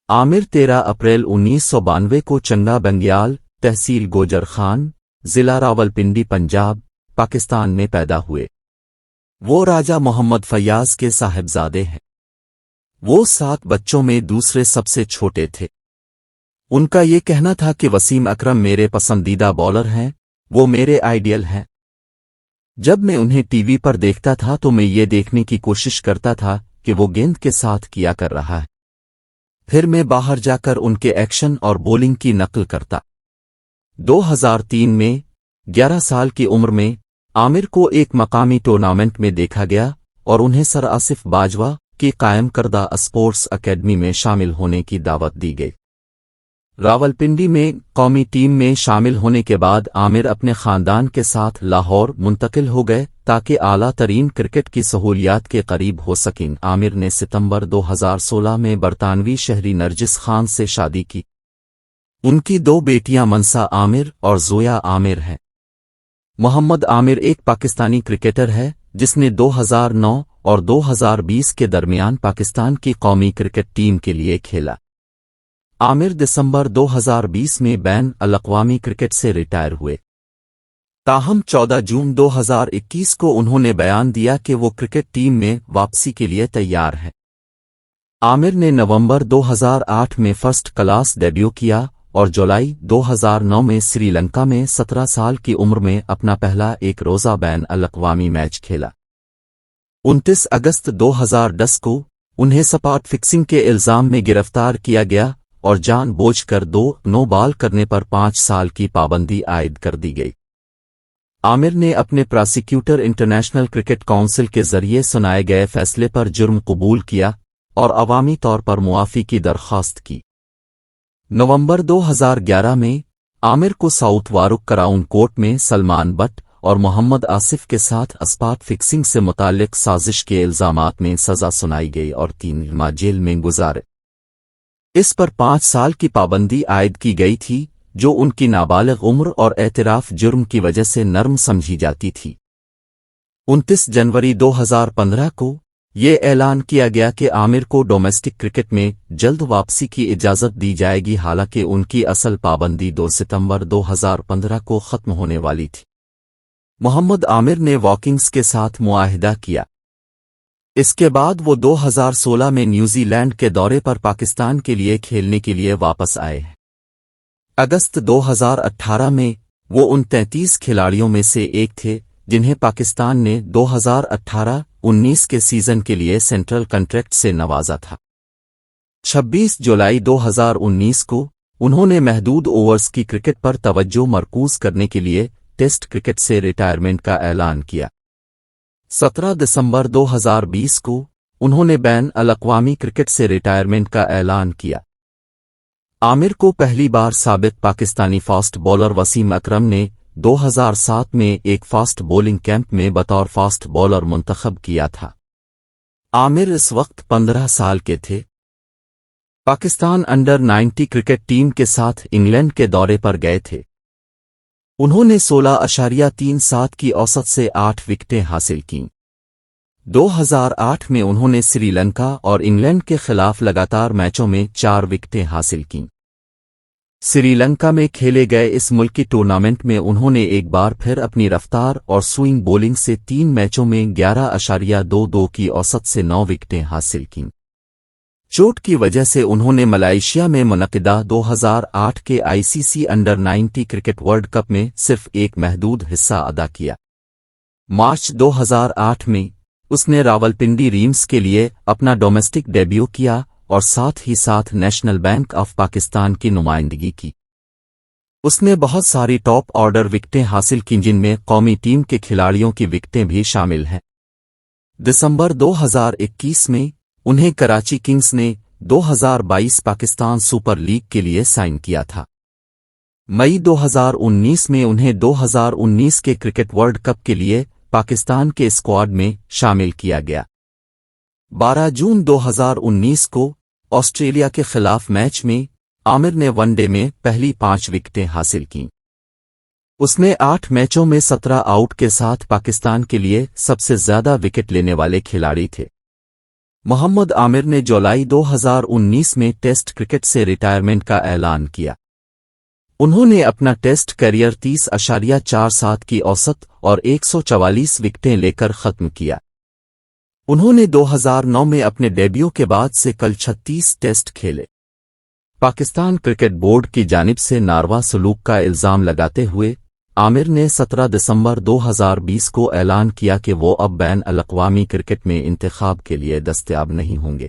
عامر 13 April 1992 کو چنگا بنگیال، تحصیل گوجر خان، ضلع راولپنڈی، پنجاب، پاکستان میں پیدا ہوئے۔ وہ راجہ محمد فیاض کے صاحبزادے ہیں۔ وہ 7 بچوں میں دوسرے سب سے چھوٹے تھے۔ ان کا یہ کہنا تھا کہ وسیم اکرم میرے پسندیدہ بولر ہیں، وہ میرے آئیڈیل ہیں۔ جب میں انہیں ٹی وی پر دیکھتا تھا تو میں یہ دیکھنے کی کوشش کرتا تھا کہ وہ گیند کے ساتھ کیا کر رہا ہے، پھر میں باہر جا کر ان کے ایکشن اور بولنگ کی نقل کرتا۔ 2003 میں 11 سال کی عمر میں عامر کو ایک مقامی ٹورنامنٹ میں دیکھا گیا اور انہیں سر آصف باجوہ کی قائم کردہ اسپورٹس اکیڈمی میں شامل ہونے کی دعوت دی گئی۔ راولپنڈی میں قومی ٹیم میں شامل ہونے کے بعد عامر اپنے خاندان کے ساتھ لاہور منتقل ہو گئے تاکہ اعلیٰ ترین کرکٹ کی سہولیات کے قریب ہو سکیں۔ عامر نے ستمبر 2016 میں برطانوی شہری نرجس خان سے شادی کی۔ ان کی 2 بیٹیاں منسا عامر اور زویا عامر ہیں۔ محمد عامر ایک پاکستانی کرکٹر ہے جس نے 2009 اور 2020 کے درمیان پاکستان کی قومی کرکٹ ٹیم کے لیے کھیلا۔ عامر دسمبر 2020 میں بین الاقوامی کرکٹ سے ریٹائر ہوئے، تاہم 14 جون 2021 کو انہوں نے بیان دیا کہ وہ کرکٹ ٹیم میں واپسی کے لیے تیار ہیں۔ عامر نے نومبر 2008 میں فرسٹ کلاس ڈیبیو کیا اور جولائی 2009 میں سری لنکا میں 17 سال کی عمر میں اپنا پہلا ایک روزہ بین الاقوامی میچ کھیلا۔ 29 اگست 2010 کو انہیں سپاٹ فکسنگ کے الزام میں گرفتار کیا گیا اور جان بوجھ کر 2 نو بال کرنے پر 5 سال کی پابندی عائد کر دی گئی۔ عامر نے اپنے پراسیکیوٹر انٹرنیشنل کرکٹ کونسل کے ذریعے سنائے گئے فیصلے پر جرم قبول کیا اور عوامی طور پر معافی کی درخواست کی۔ نومبر 2011 میں عامر کو ساؤتھ وارک کراؤن کورٹ میں سلمان بٹ اور محمد آصف کے ساتھ اسپاٹ فکسنگ سے متعلق سازش کے الزامات میں سزا سنائی گئی اور 3 ماہ جیل میں گزارے۔ اس پر 5 سال کی پابندی عائد کی گئی تھی جو ان کی نابالغ عمر اور اعتراف جرم کی وجہ سے نرم سمجھی جاتی تھی۔ 29 جنوری 2015 کو یہ اعلان کیا گیا کہ عامر کو ڈومیسٹک کرکٹ میں جلد واپسی کی اجازت دی جائے گی، حالانکہ ان کی اصل پابندی 2 ستمبر 2015 کو ختم ہونے والی تھی۔ محمد عامر نے واکنگز کے ساتھ معاہدہ کیا۔ اس کے بعد وہ 2016 میں نیوزی لینڈ کے دورے پر پاکستان کے لیے کھیلنے کے لیے واپس آئے ہیں۔ اگست 2018 میں وہ ان 33 کھلاڑیوں میں سے ایک تھے جنہیں پاکستان نے 2018-19 کے سیزن کے لیے سینٹرل کنٹریکٹ سے نوازا تھا۔ 26 جولائی 2019 کو انہوں نے محدود اوورز کی کرکٹ پر توجہ مرکوز کرنے کے لیے ٹیسٹ کرکٹ سے ریٹائرمنٹ کا اعلان کیا۔ 17 دسمبر 2020 کو انہوں نے بین الاقوامی کرکٹ سے ریٹائرمنٹ کا اعلان کیا۔ عامر کو پہلی بار سابق پاکستانی فاسٹ بولر وسیم اکرم نے 2007 میں ایک فاسٹ بولنگ کیمپ میں بطور فاسٹ بولر منتخب کیا تھا۔ عامر اس وقت 15 سال کے تھے۔ پاکستان انڈر 90 کرکٹ ٹیم کے ساتھ انگلینڈ کے دورے پر گئے تھے۔ انہوں نے 16.37 کی اوسط سے 8 وکٹیں حاصل کیں۔ 2008 میں انہوں نے سری لنکا اور انگلینڈ کے خلاف لگاتار میچوں میں 4 وکٹیں حاصل کیں۔ سری لنکا میں کھیلے گئے اس ملکی ٹورنامنٹ میں انہوں نے ایک بار پھر اپنی رفتار اور سوئنگ بولنگ سے 3 میچوں میں 11.22 کی اوسط سے 9 وکٹیں حاصل کیں۔ چوٹ کی وجہ سے انہوں نے ملائیشیا میں منعقدہ 2008 کے ICC under 90 cricket world cup میں صرف ایک محدود حصہ ادا کیا۔ مارچ 2008 میں اس نے راولپنڈی ریمز کے لیے اپنا ڈومیسٹک ڈیبیو کیا اور ساتھ ہی ساتھ نیشنل بینک آف پاکستان کی نمائندگی کی۔ اس نے بہت ساری ٹاپ آرڈر وکٹیں حاصل کیں جن میں قومی ٹیم کے کھلاڑیوں کی وکٹیں بھی شامل ہیں۔ دسمبر 2021 میں انہیں کراچی کنگز نے 2022 پاکستان سپر لیگ کے لیے سائن کیا تھا۔ مئی 2019 میں انہیں 2019 کے کرکٹ ورلڈ کپ کے لیے پاکستان کے اسکواڈ میں شامل کیا گیا۔ 12 جون 2019 کو آسٹریلیا کے خلاف میچ میں عامر نے ون ڈے میں پہلی 5 وکٹیں حاصل کیں۔ اس نے 8 میچوں میں 17 آؤٹ کے ساتھ پاکستان کے لیے سب سے زیادہ وکٹ لینے والے کھلاڑی تھے۔ محمد عامر نے جولائی 2019 میں ٹیسٹ کرکٹ سے ریٹائرمنٹ کا اعلان کیا۔ انہوں نے اپنا ٹیسٹ کیریئر 30.47 کی اوسط اور 144 وکٹیں لے کر ختم کیا۔ انہوں نے 2009 میں اپنے ڈیبیو کے بعد سے کل 36 ٹیسٹ کھیلے۔ پاکستان کرکٹ بورڈ کی جانب سے ناروا سلوک کا الزام لگاتے ہوئے عامر نے 17 دسمبر 2020 کو اعلان کیا کہ وہ اب بین الاقوامی کرکٹ میں انتخاب کے لیے دستیاب نہیں ہوں گے۔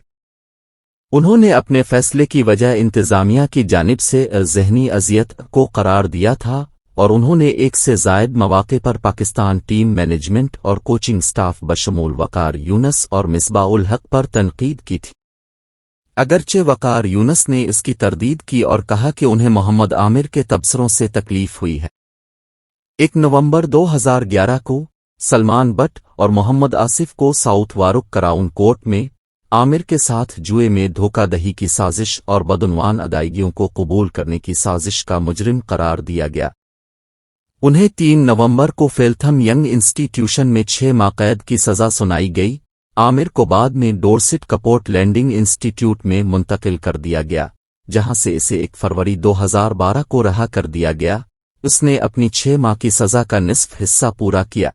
انہوں نے اپنے فیصلے کی وجہ انتظامیہ کی جانب سے ذہنی اذیت کو قرار دیا تھا، اور انہوں نے ایک سے زائد مواقع پر پاکستان ٹیم مینجمنٹ اور کوچنگ سٹاف بشمول وقار یونس اور مصباح الحق پر تنقید کی تھی۔ اگرچہ وقار یونس نے اس کی تردید کی اور کہا کہ انہیں محمد عامر کے تبصروں سے تکلیف ہوئی ہے۔ 1 نومبر 2011 کو سلمان بٹ اور محمد آصف کو ساؤتھ وارک کراؤن کورٹ میں عامر کے ساتھ جوئے میں دھوکہ دہی کی سازش اور بدعنوان ادائیگیوں کو قبول کرنے کی سازش کا مجرم قرار دیا گیا۔ انہیں 3 نومبر کو فیلتھم ینگ انسٹی ٹیوشن میں 6 ماہ قید کی سزا سنائی گئی۔ عامر کو بعد میں ڈورسٹ کپورٹ لینڈنگ انسٹی ٹیوٹ میں منتقل کر دیا گیا، جہاں سے اسے 1 فروری 2012 کو رہا کر دیا گیا۔ اس نے اپنی 6 ماہ کی سزا کا نصف حصہ پورا کیا۔